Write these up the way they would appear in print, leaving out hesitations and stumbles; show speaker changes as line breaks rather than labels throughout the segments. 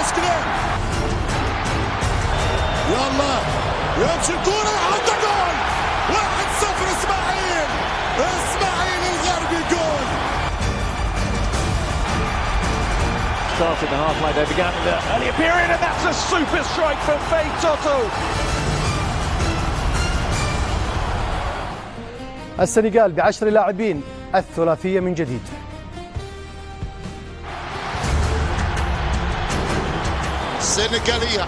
مشكلة. يلا يمشي الكورة حتى جول 1-0 اسماعيل الغربي جول.
Started the halfway, they began the earlier period, and that's a super strike from Faye Toto.
السنغال ب10 لاعبين، الثلاثية من جديد.
السنغالية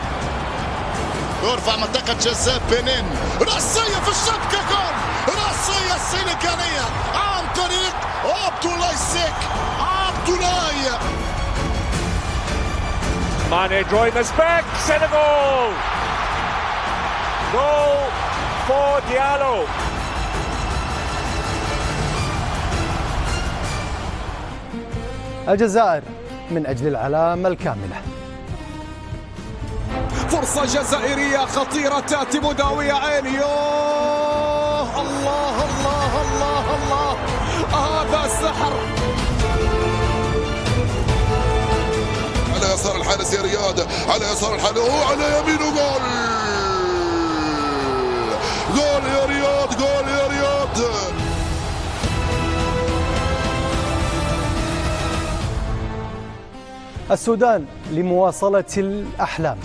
يرفع منطقة جزاء بنين، رأسية في الشبكة جول، رأسية السنغالية عن طريق عبدالله السيك. عبدالله
Mane drawing us back, Senegal. Goal for Diallo.
الجزائر من أجل العلامة الكاملة.
فرصة جزائرية خطيرة تأتي مداوية عين. يوه الله الله الله الله، هذا سحر. على يسار الحارس يا رياض، على يسار الحارس وعلى يمينه جول. جول يا رياض، جول يا رياض.
السودان لمواصلة الأحلام.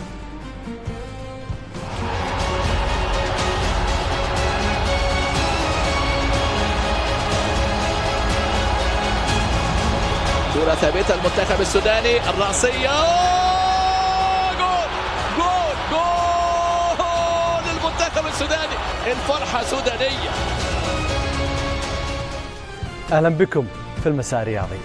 كرة ثابتة المنتخب السوداني، الرأسية جول جول جول للمنتخب السوداني، الفرحة سودانية.
أهلا بكم في المساء الرياضي.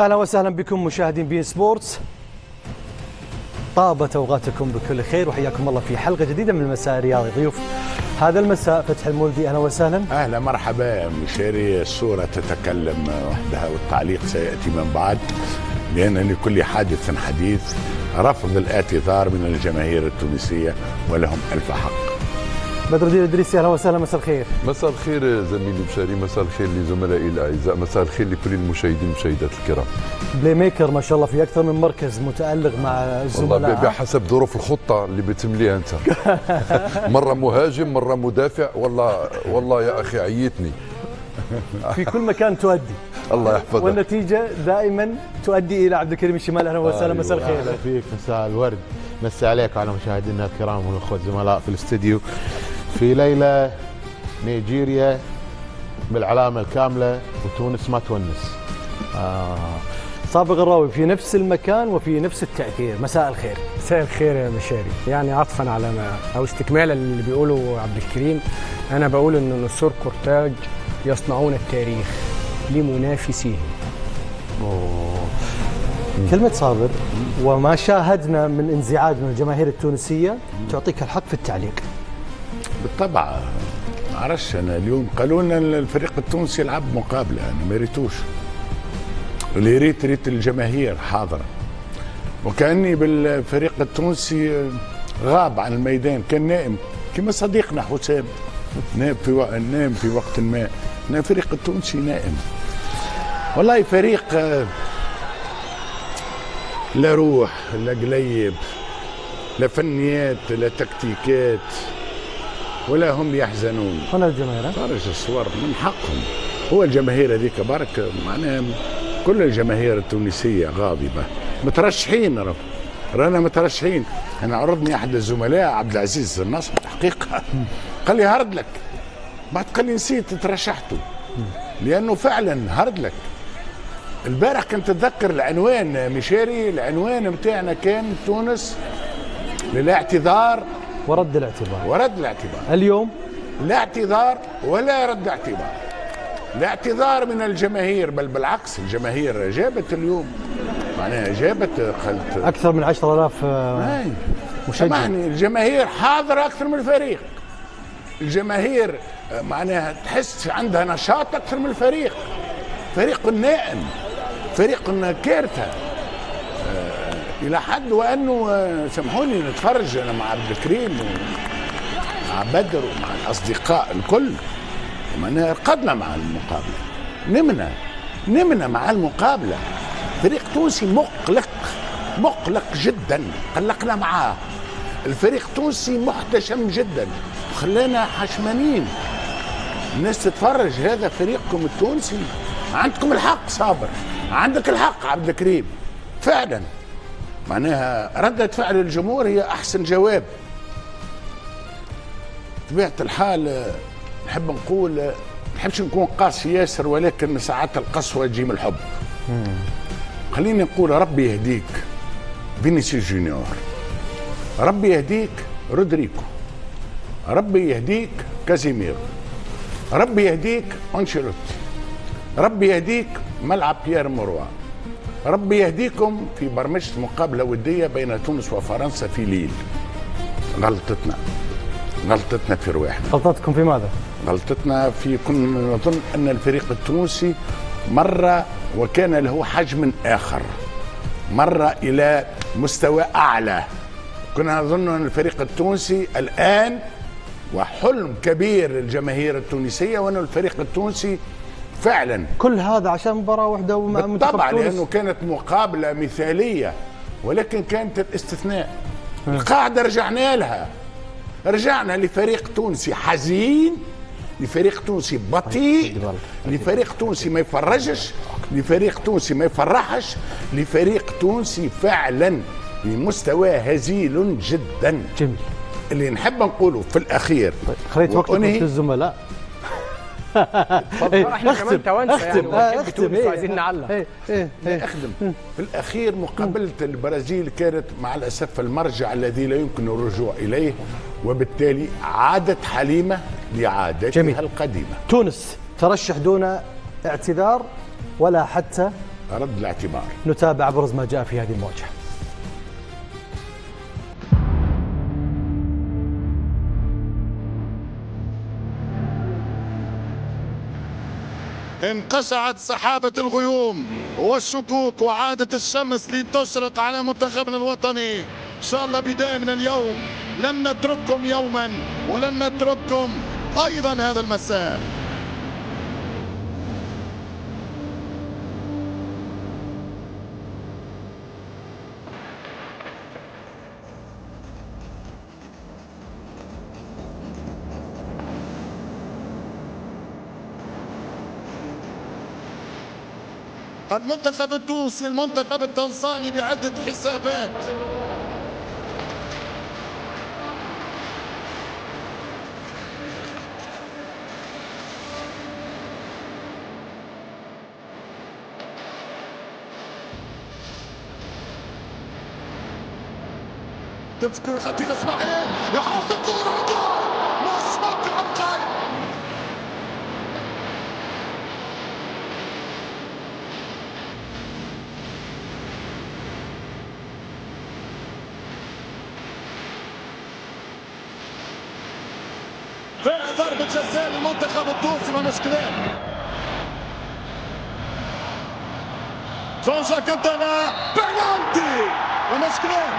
أهلا وسهلا بكم مشاهدين بين سبورتس. طابت أوقاتكم بكل خير وحياكم الله في حلقة جديدة من المساء الرياضي. ضيوف هذا المساء فتح المولدي، أهلا وسهلا.
أهلا مرحبا مشاري. الصورة تتكلم وحدها والتعليق سيأتي من بعد، لأن لكل حادث حديث. رفض الاعتذار من الجماهير التونسية ولهم ألف حق.
بدر الدين الإدريسي أهلا وسهلا، مساء الخير.
مساء الخير زميلي بشاري، مساء الخير لزملائي الأعزاء، مساء الخير لكل المشاهدين والمشاهدات الكرام.
بلاي ميكر ما شاء الله في أكثر من مركز، متألق مع الزملاء.
والله بحسب ظروف الخطة اللي بتمليها أنت. مرة مهاجم، مرة مدافع، والله يا أخي عيتني.
في كل مكان تؤدي.
الله يحفظك.
والنتيجة دائما تؤدي إلى عبد الكريم الشمال. أهلا وسهلا، مساء الخير.
أهلا فيك، مساء الورد. مساء عليك وعلى مشاهدينا الكرام والأخوة الزملاء في الاستديو في ليلة نيجيريا بالعلامة الكاملة وتونس ما تونس.
صابغ الراوي في نفس المكان وفي نفس التأثير، مساء الخير.
مساء الخير يا مشاري. يعني عطفا على ما أو استكمالا اللي بيقوله عبد الكريم، أنا بقول إن نسور كورتاج يصنعون التاريخ لمنافسيهم.
كلمة صابر وما شاهدنا من انزعاج من الجماهير التونسية تعطيك الحق في التعليق.
بالطبع ما اعرفش، انا اليوم قالوا لنا الفريق التونسي يلعب مقابله، انا ما ريتوش. اللي ريت الجماهير حاضره، وكاني بالفريق التونسي غاب عن الميدان، كان نائم كما صديقنا حسام نام في وقت ما. الفريق التونسي نائم والله. فريق لا روح لا قليب لا فنيات لا تكتيكات ولا هم يحزنون.
هنا الجماهير
خارج الصور من حقهم. هو الجماهير هذيك برك معناها كل الجماهير التونسية غاضبة، مترشحين رانا مترشحين. أنا عرضني أحد الزملاء عبد العزيز الناصر حقيقة، قال لي هرد لك، بعد قال لي نسيت ترشحته، لأنه فعلا هرد لك. البارح كنت تتذكر العنوان مشاري، العنوان متاعنا كان تونس للاعتذار
ورد الاعتبار.
ورد الاعتبار.
اليوم
لا اعتذار ولا رد اعتبار. لا اعتذار من الجماهير، بل بالعكس الجماهير جابت اليوم، معناها جابت قلت
اكثر من 10,000 مشجع.
سامحني، الجماهير حاضره اكثر من الفريق. الجماهير معناها تحس عندها نشاط اكثر من الفريق. فريق نائم، فريق كارثه، الى حد وانه سامحوني نتفرج انا مع عبد الكريم ومع بدر ومع الاصدقاء الكل، معناها رقدنا مع المقابله، نمنا مع المقابله. فريق تونسي مقلق جدا، قلقنا معاه. الفريق التونسي محتشم جدا، خلانا حشمانين. الناس تتفرج، هذا فريقكم التونسي، عندكم الحق صابر، عندك الحق عبد الكريم. فعلا معناها ردة فعل الجمهور هي احسن جواب. طبيعة الحال نحب نقول، نحبش نكون قاسي ياسر، ولكن ساعات القسوة تجي من الحب. خليني نقول ربي يهديك فينيسيوس جونيور، ربي يهديك رودريكو، ربي يهديك كازيميرو، ربي يهديك أنشيلوتي، ربي يهديك ملعب بيير موروا، ربي يهديكم في برمجة مقابلة ودية بين تونس وفرنسا في ليل. غلطتنا في رواحنا.
غلطتكم في ماذا؟
غلطتنا في كنا نظن أن الفريق التونسي مر وكان له حجم آخر، مر إلى مستوى أعلى. كنا نظن أن الفريق التونسي الآن، وحلم كبير للجماهير التونسية، وأن الفريق التونسي فعلا
كل هذا عشان مباراة واحدة مع منتخب
طبعا
تونس.
لأنه كانت مقابلة مثالية، ولكن كانت الاستثناء. القاعدة رجعنا لها، رجعنا لفريق تونسي حزين، لفريق تونسي بطيء، لفريق تونسي ما يفرجش، لفريق تونسي ما يفرحش، لفريق تونسي فعلا بمستوى هزيل جدا.
جميل.
اللي نحب نقوله في الاخير،
خليت وقتك للزملاء.
احنا كمان توانسه يعني ونحب تونس وعايزين نعلق.
اخدم في الاخير. مقابله البرازيل كانت مع الاسف المرجع الذي لا يمكن الرجوع اليه، وبالتالي عادت حليمه لعادتها القديمه.
تونس ترشح دون اعتذار ولا حتى
رد الاعتبار.
نتابع ابرز ما جاء في هذه المواجهه.
انقشعت سحابة الغيوم والشكوك، وعادت الشمس لتشرق على منتخبنا الوطني. إن شاء الله بداية من اليوم لن نترككم يوما، ولن نترككم أيضا هذا المساء. المنتخب التونسي، المنتخب التنزاني بعدة حسابات. تذكر خطير اسماعيل يحط الكورة، مصمت عبقري. ضربة جزاء للمنتخب التونسي ومشكلات. جون جاك كانتانا بنالتي ومشكلات.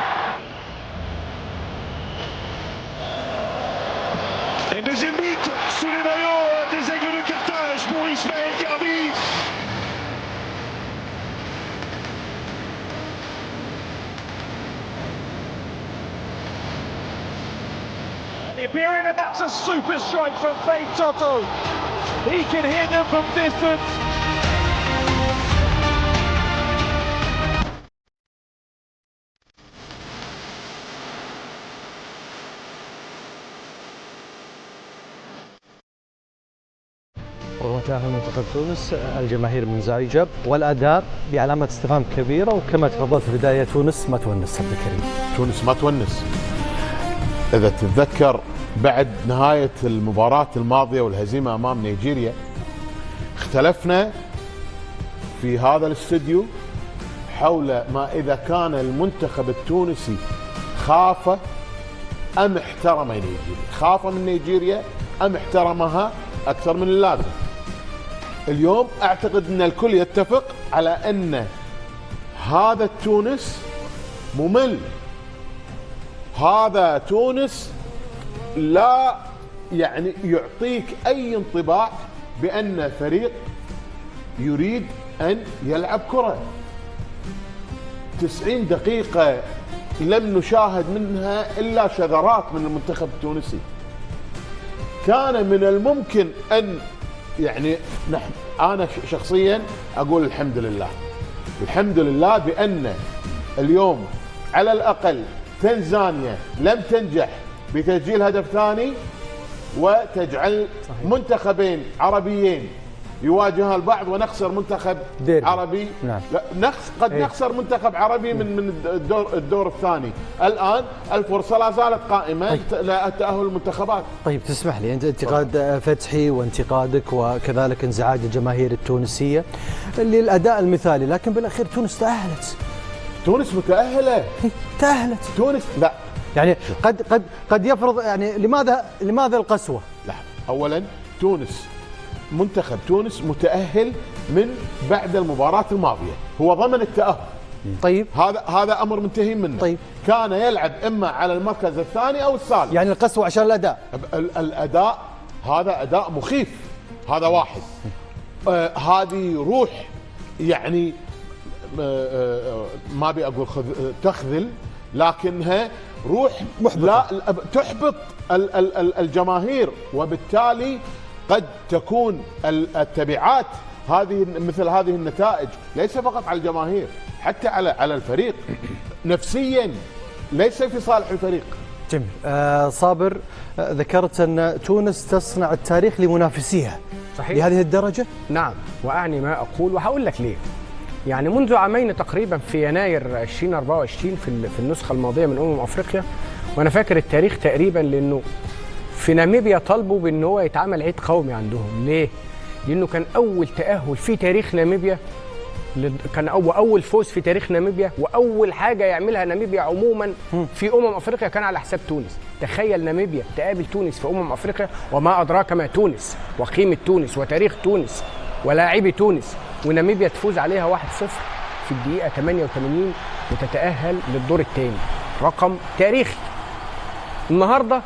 Et deuxième but sous les maillots des Aigles de Carthage pour Ismaël Garbi. Appearing, and that's a super strike from Faye Toto. He can hit them from distance.
ومتاهل منتخب تونس، الجماهير منزعجة والأداء بعلامة استفهام كبيرة، وكما تفضلت في البداية تونس ما تونس. عبد الكريم،
تونس ما تونس. اذا تتذكر بعد نهايه المباراه الماضيه والهزيمه امام نيجيريا اختلفنا في هذا الاستوديو حول ما اذا كان المنتخب التونسي خاف ام احترم نيجيريا، خاف من نيجيريا ام احترمها اكثر من اللازم. اليوم اعتقد ان الكل يتفق على ان هذا تونس ممل، هذا تونس لا يعني يعطيك اي انطباع بان فريق يريد ان يلعب كره. 90 دقيقة لم نشاهد منها الا شذرات من المنتخب التونسي. كان من الممكن ان يعني انا شخصيا اقول الحمد لله، الحمد لله بان اليوم على الاقل تنزانيا لم تنجح بتسجيل هدف ثاني وتجعل منتخبين عربيين يواجهها البعض ونخسر منتخب
ديربي.
عربي.
نعم.
لا قد نخسر منتخب عربي من الدور الثاني. الان الفرصه لا زالت قائمه لتاهل المنتخبات.
طيب تسمح لي، انت انتقاد فتحي وانتقادك وكذلك انزعاج الجماهير التونسيه للاداء المثالي، لكن بالاخير تونس تاهلت.
تونس متاهله،
تاهلت
تونس. لا
يعني قد يفرض، يعني لماذا القسوه؟
لا، اولا تونس منتخب تونس متأهل من بعد المباراة الماضية، هو ضمن التأهل.
طيب
هذا أمر منتهي منه.
طيب
كان يلعب إما على المركز الثاني أو الثالث.
يعني القسوة عشان الأداء.
الأداء هذا أداء مخيف، هذا واحد. هذه روح يعني ما أبي أقول تخذل، لكنها روح لا تحبط الجماهير، وبالتالي قد تكون التبعات مثل هذه النتائج ليس فقط على الجماهير، حتى على الفريق نفسيا ليس في صالح الفريق.
جميل. صابر، ذكرت أن تونس تصنع التاريخ لمنافسيها.
صحيح.
لهذه الدرجة؟
نعم، وأعني ما أقول وهقول لك ليه. يعني منذ عامين تقريبا في يناير 2024 في النسخة الماضية من أفريقيا، وأنا فاكر التاريخ تقريبا لأنه في ناميبيا طالبوا بأن هو يتعمل عيد قومي عندهم. ليه؟ لأنه كان أول تأهل في تاريخ ناميبيا، كان أول فوز في تاريخ ناميبيا، وأول حاجة يعملها ناميبيا عموما في أفريقيا كان على حساب تونس. تخيل ناميبيا تقابل تونس في أفريقيا، وما أدراك ما تونس وقيمة تونس وتاريخ تونس ولاعبي تونس، وناميبيا تفوز عليها 1-0 في الدقيقة 88 وتتأهل للدور الثاني. رقم تاريخي. النهارده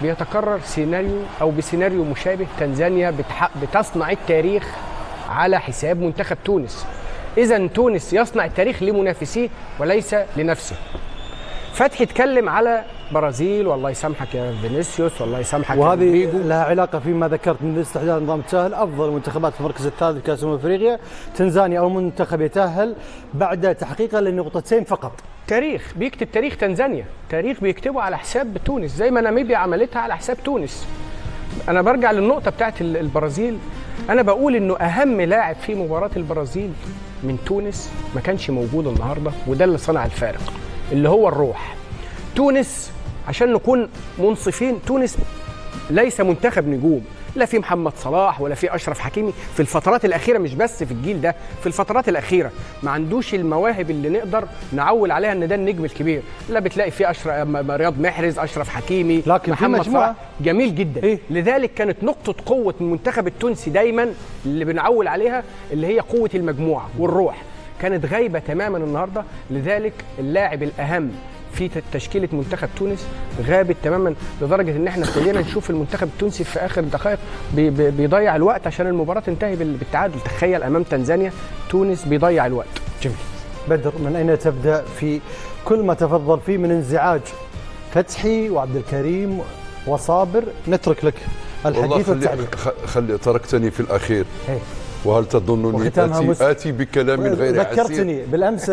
بيتكرر سيناريو أو بسيناريو مشابه، تنزانيا بتصنع التاريخ على حساب منتخب تونس. إذا تونس يصنع التاريخ لمنافسيه وليس لنفسه. فتحي اتكلم على برازيل، والله يسامحك يا فينيسيوس، والله يسامحك يا
وهذه
رودريجو.
لها علاقة فيما ذكرت من استحداث نظام التأهل. أفضل المنتخبات في المركز الثالث في كأس أفريقيا تنزانيا، أو منتخب يتأهل بعد تحقيقه لنقطتين فقط.
تاريخ بيكتب تاريخ تنزانيا، تاريخ بيكتبه على حساب تونس زي ما ناميبيا عملتها على حساب تونس. أنا برجع للنقطة بتاعت البرازيل. أنا بقول إنه أهم لاعب في مباراة البرازيل من تونس ما كانش موجود النهارده، وده اللي صنع الفارق، اللي هو الروح. تونس عشان نكون منصفين، تونس ليس منتخب نجوم، لا في محمد صلاح ولا في أشرف حكيمي في الفترات الأخيرة، مش بس في الجيل ده، في الفترات الأخيرة ما عندوش المواهب اللي نقدر نعول عليها ان ده النجم الكبير. لا بتلاقي فيه رياض محرز، أشرف حكيمي،
لكن
محمد صلاح جميل جدا.
إيه؟
لذلك كانت نقطة قوة المنتخب التونسي دايما اللي بنعول عليها اللي هي قوة المجموعة والروح، كانت غايبة تماما النهارده. لذلك اللاعب الأهم في تشكيلة منتخب تونس غابت تماما، لدرجة ان احنا ابتدينا نشوف المنتخب التونسي في اخر دقائق بيضيع الوقت عشان المباراة تنتهي بالتعادل. تخيل امام تنزانيا تونس بيضيع الوقت.
جميل. بدر، من اين تبدأ في كل ما تفضل فيه من انزعاج فتحي وعبد الكريم وصابر؟ نترك لك الحديث والتعليق.
خلي تركتني في الأخير. وهل تظنني
وختامها
آتي بكلام غير عسير؟
ذكرتني بالامس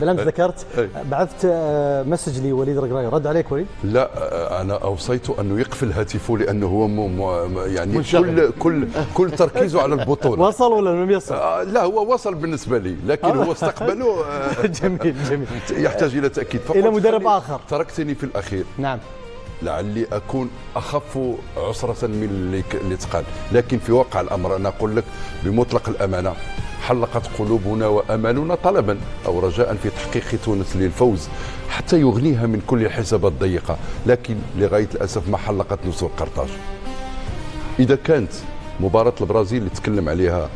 ذكرت بعثت مسج لي وليد رقراقي، رد عليك وليد؟
لا، انا اوصيت انه يقفل هاتفه لانه هو يعني كل تركيزه على البطوله.
وصل ولا لم يصل؟
لا، هو وصل بالنسبه لي، لكن هو استقبله
جميل
يحتاج الى تاكيد.
الى مدرب اخر.
تركتني في الاخير.
نعم.
لعلي أكون أخف عسرة من اللي تقال، لكن في واقع الأمر أنا أقول لك بمطلق الأمانة، حلقت قلوبنا وأمالنا طلبا أو رجاء في تحقيق تونس للفوز حتى يغنيها من كل الحسابات الضيقة، لكن لغاية الأسف ما حلقت نسور قرطاج. إذا كانت مباراة البرازيل اللي تكلم عليها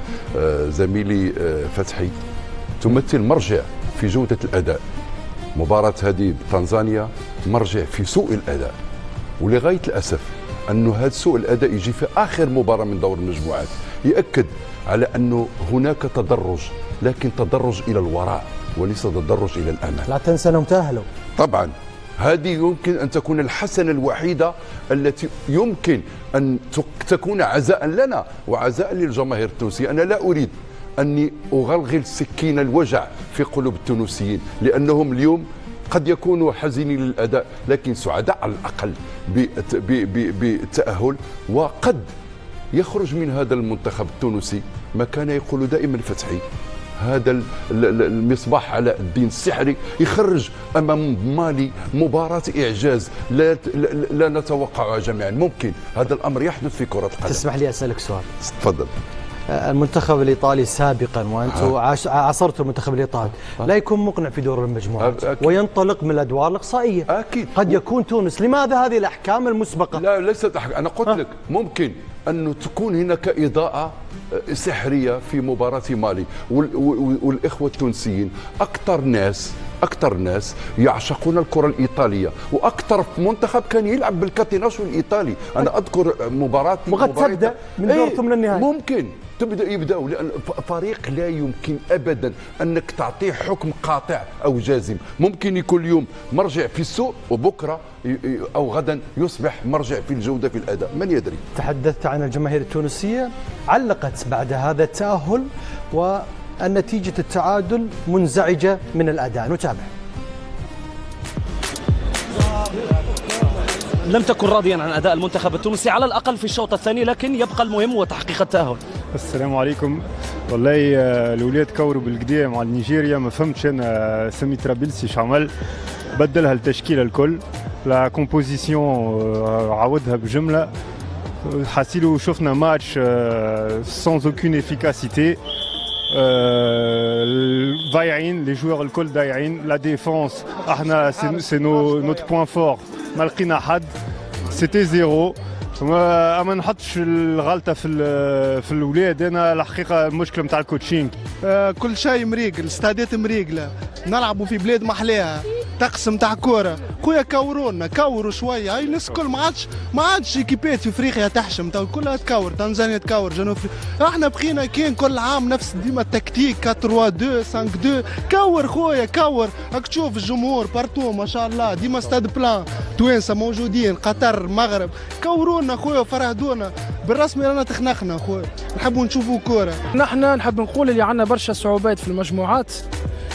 زميلي فتحي تمثل مرجع في جودة الأداء، مباراة هذه بتنزانيا مرجع في سوء الأداء، ولغاية الأسف أنه هذا سوء الأداء يجي في آخر مباراة من دور المجموعات، يؤكد على أنه هناك تدرج، لكن تدرج إلى الوراء وليس تدرج إلى الأمام.
لا تنسى أنهم تأهلوا.
طبعا هذه يمكن أن تكون الحسنة الوحيدة التي يمكن أن تكون عزاء لنا وعزاء للجماهير التونسية. أنا لا أريد أني أغلغل سكين الوجع في قلوب التونسيين، لأنهم اليوم قد يكونوا حزينين للأداء لكن سعداء على الأقل بالتأهل، وقد يخرج من هذا المنتخب التونسي ما كان يقول دائما فتحي، هذا المصباح علاء الدين السحري يخرج امام مالي مباراه اعجاز لا نتوقعها جميعا. ممكن هذا الامر يحدث في كره القدم.
تسمح لي اسالك سؤال؟
تفضل.
المنتخب الايطالي سابقا وانتم عاصرتوا المنتخب الايطالي لا يكون مقنع في دور المجموعات وينطلق من الادوار الاقصائيه.
اكيد
قد يكون تونس. لماذا هذه الاحكام المسبقه؟
لا، ليست احكام. انا قلت لك ممكن أنه تكون هناك إضاءة سحرية في مباراة مالي، والإخوة التونسيين أكثر ناس يعشقون الكرة الإيطالية، وأكثر منتخب كان يلعب بالكاتيناشو الإيطالي. أنا أذكر مباراة
وقد تبدأ من دور ثمن النهائي.
ممكن يبدأوا، لأن فريق لا يمكن أبدا أنك تعطيه حكم قاطع أو جازم. ممكن يكون اليوم مرجع في السوق وبكرة أو غدا يصبح مرجع في الجودة في الأداء، من يدري.
تحدثت عن الجماهير التونسية، علقت بعد هذا التأهل والنتيجة التعادل منزعجة من الأداء. نتابع.
لم تكن راضيا عن أداء المنتخب التونسي على الأقل في الشوط الثاني، لكن يبقى المهم هو تحقيق التأهل.
السلام عليكم. والله الولاد كوروا بالقديه مع نيجيريا، ما فهمتش انا سامي ترابلسي ايش عمل، بدلها التشكيله الكل، لا كومبوزيسيون عاودها بجمله، حاسيلو شفنا ماتش سانز اوكين افيكاسيتي، ضايعين لي جوار الكل ضايعين، لا ديفونس احنا سي نوت بوين فور، ما لقينا حد، سيتي زيرو. ما نحطش الغلطه في الولاد، انا الحقيقه المشكله نتاع الكوتشينغ.
كل شيء مريقل، استادات مريقله، نلعبوا في بلاد محلاها، طقس نتاع كوره، خويا كوروا شويه، هاي الناس الكل ما عادش ايكيبات في افريقيا تحشم، كلها تكور، تنزانيا تكور، جنوب افريقيا، احنا بقينا كان كل عام نفس ديما التكتيك 4-3-2 5-2، كور خويا كور، راك تشوف الجمهور بارتو ما شاء الله، ديما ستاد بلان، توانسه موجودين، قطر، المغرب، كورونا خويا وفرهدونا، بالرسمي رانا تخنقنا خويا، نحبوا نشوفوا كوره.
نحن نحب نقول اللي عندنا برشا صعوبات في المجموعات،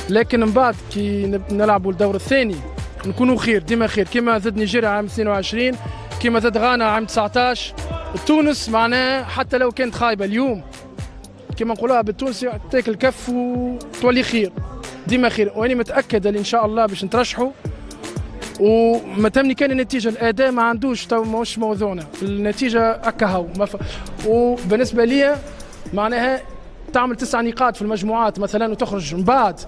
لكن من بعد كي نلعبوا الدور الثاني نكونوا خير، ديما خير، كما زاد نيجيريا عام 22، كما زاد غانا عام 19، تونس معناها حتى لو كانت خايبه اليوم كما نقولوها بالتونسي تاكل كف وتولي خير، ديما خير، واني متاكد اللي ان شاء الله باش نترشحوا. وما تهمني كان النتيجه، الاداء ما عندوش تو ماهوش موضوعنا، النتيجه هكا هو وبالنسبه لي معناها تعمل 9 نقاط في المجموعات مثلا وتخرج من بعد،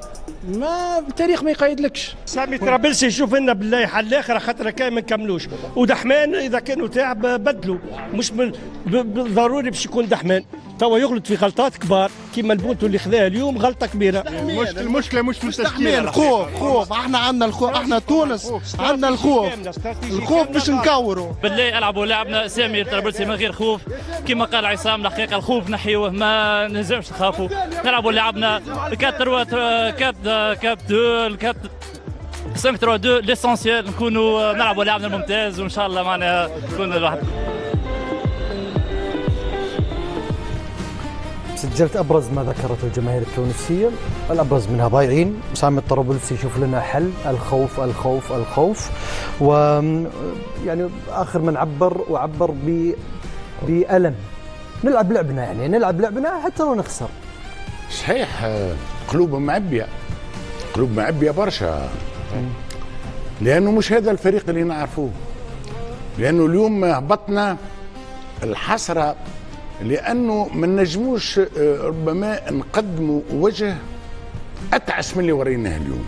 ما التاريخ ما يقيدلكش.
سامي ترابلسي يشوف لنا بالله حل الاخر خاطر كان ما نكملوش، ودحمان اذا كانوا تعب بدلوا، مش بالضروري باش يكون دحمان، توا يغلط في غلطات كبار كيما البونتو اللي خذاها اليوم غلطه كبيره.
المشكله مش في التشكيله،
خوف احنا عندنا الخوف، احنا تونس عندنا الخوف باش نكوروا.
بالله العبوا لعبنا سامي ترابلسي من غير خوف، كيما قال عصام الحقيقه الخوف نحيوه، ما نلزمش نخافوا، نلعبوا لعبنا 5-3-2 ليسونسيال، نكونوا نلعبوا لعبنا الممتاز وان شاء الله معناها نكون الواحد.
سجلت ابرز ما ذكرته الجماهير التونسيه، الابرز منها ضايعين، سامي الطرابلسي يشوف لنا حل، الخوف الخوف الخوف، و يعني اخر من عبر بألم. نلعب لعبنا، يعني نلعب لعبنا حتى لو نخسر.
صحيح، قلوب معبيه برشا، لانه مش هذا الفريق اللي نعرفوه، لانه اليوم هبطنا الحسره، لانه ما نجموش ربما نقدموا وجه اتعس من اللي وريناه اليوم.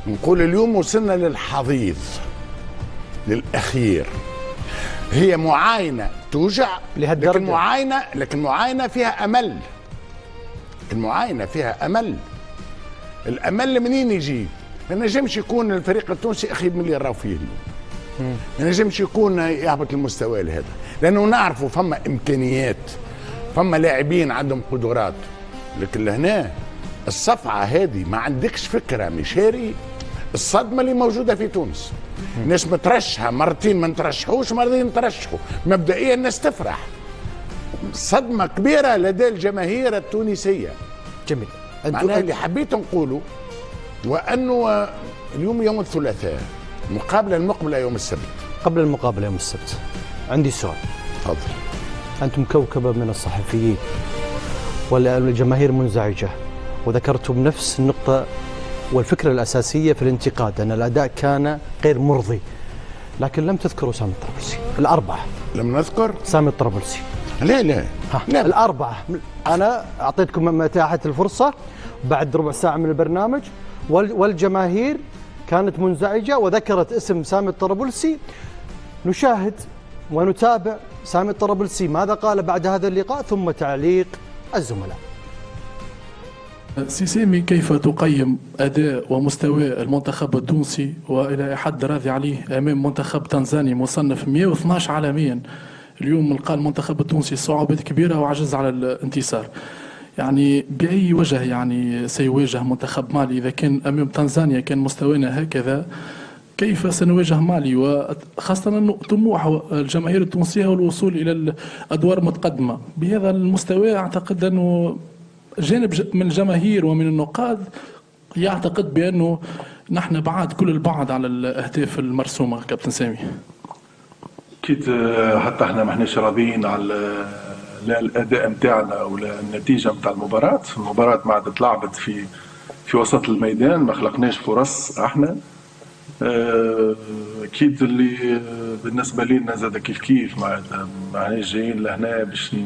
نقول اليوم وصلنا للحضيض للاخير. هي معاينه توجع، لكن معاينه فيها امل. المعاينه فيها امل. الامل منين يجي؟ ما نجمش يكون الفريق التونسي اخيب من اللي راهو فيه اليوم. ما نجمش يكون يهبط المستوى لهذا، لانه نعرفوا فما امكانيات، فما لاعبين عندهم قدرات، لكن لهنا الصفعه هذه ما عندكش فكره مشاري الصدمه اللي موجوده في تونس. الناس مترشحه مرتين، ما نترشحوش مرتين نترشحوا، مبدئيا الناس تفرح. صدمه كبيره لدى الجماهير التونسيه.
جميل.
معناها اللي حبيت نقوله وانه اليوم يوم الثلاثاء، المقابله المقبله يوم السبت.
قبل المقابله يوم السبت عندي سؤال.
تفضل.
انتم كوكبه من الصحفيين والجماهير منزعجه، وذكرتم نفس النقطه والفكره الاساسيه في الانتقاد ان الاداء كان غير مرضي، لكن لم تذكروا سامي الطرابلسي. الاربعه
لم نذكر
سامي الطرابلسي.
لا
الاربعه. انا اعطيتكم متاحه الفرصه بعد ربع ساعه من البرنامج، والجماهير كانت منزعجه وذكرت اسم سامي الطرابلسي. نشاهد ونتابع سامي الطرابلسي ماذا قال بعد هذا اللقاء، ثم تعليق الزملاء.
سامي، كيف تقيم أداء ومستوى المنتخب التونسي وإلى حد راضي عليه أمام منتخب تنزاني مصنف 112 عالميا؟ اليوم لقى المنتخب التونسي صعوبات كبيرة وعجز على الانتصار. يعني بأي وجه يعني سيواجه منتخب مالي إذا كان أمام تنزانيا كان مستوانا هكذا؟ كيف سنواجه مالي، وخاصة أنه طموح الجماهير التونسية هو الوصول إلى الأدوار المتقدمة بهذا المستوى؟ أعتقد أنه جانب من الجماهير ومن النقاد يعتقد بأنه نحن بعاد كل البعد على الأهداف المرسومة. كابتن سامي،
أكيد حتى احنا ما احناش راضيين على لا الأداء متاعنا ولا النتيجة متاع المباراة. المباراة ما عادت لعبت في وسط الميدان، ما خلقناش فرص احنا. أكيد اللي بالنسبة لنا زاد كيف ما احناش جايين لهنا باش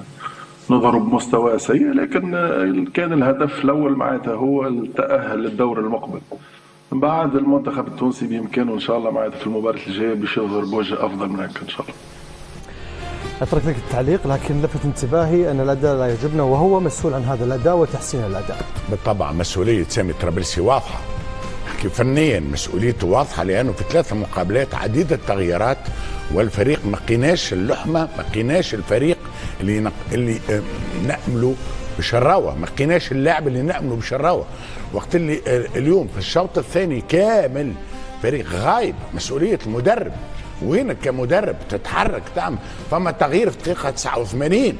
نظهروا بمستوى سيء، لكن كان الهدف الأول معناتها هو التأهل للدور المقبل. من بعد المنتخب التونسي بإمكانه إن شاء الله معناتها في المباراة الجاية باش يظهر بوجه أفضل من هيك إن شاء الله.
أترك لك التعليق، لكن لفت انتباهي أن الأداء لا يعجبنا، وهو مسؤول عن هذا الأداء وتحسين الأداء.
بالطبع مسؤولية سامي الطرابلسي واضحة، فنيا مسؤوليته واضحة، لأنه في 3 مقابلات عديدة التغييرات، والفريق ما قيناش اللحمة، ما قيناش الفريق اللي نأمله بشراوة، ما قيناش اللاعب اللي نأمله بشراوة. وقت اللي اليوم في الشوط الثاني كامل فريق غايب. مسؤولية المدرب، وينك كمدرب تتحرك تعمل. فما تغيير في دقيقة 89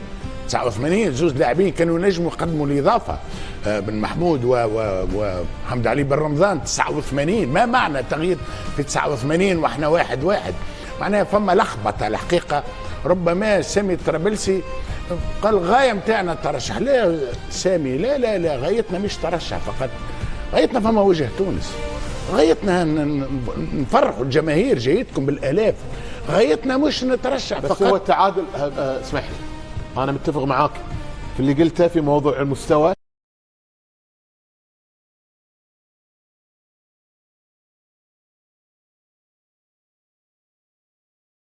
زوز لاعبين كانوا ينجموا يقدموا الإضافة، بن محمود وحمد علي بن رمضان. 89 ما معنى تغيير في 89 واحنا 1-1؟ معناها فما لخبطة الحقيقة. ربما سامي الطرابلسي قال غاية متاعنا ترشح. لا سامي، لا غايتنا مش ترشح فقط، غايتنا فما وجه تونس، غايتنا نفرحوا الجماهير، جايتكم بالآلاف، غايتنا مش نترشح
بس
فقط.
هو التعادل. اسمح لي، أنا متفق معاك في اللي قلته في موضوع المستوى.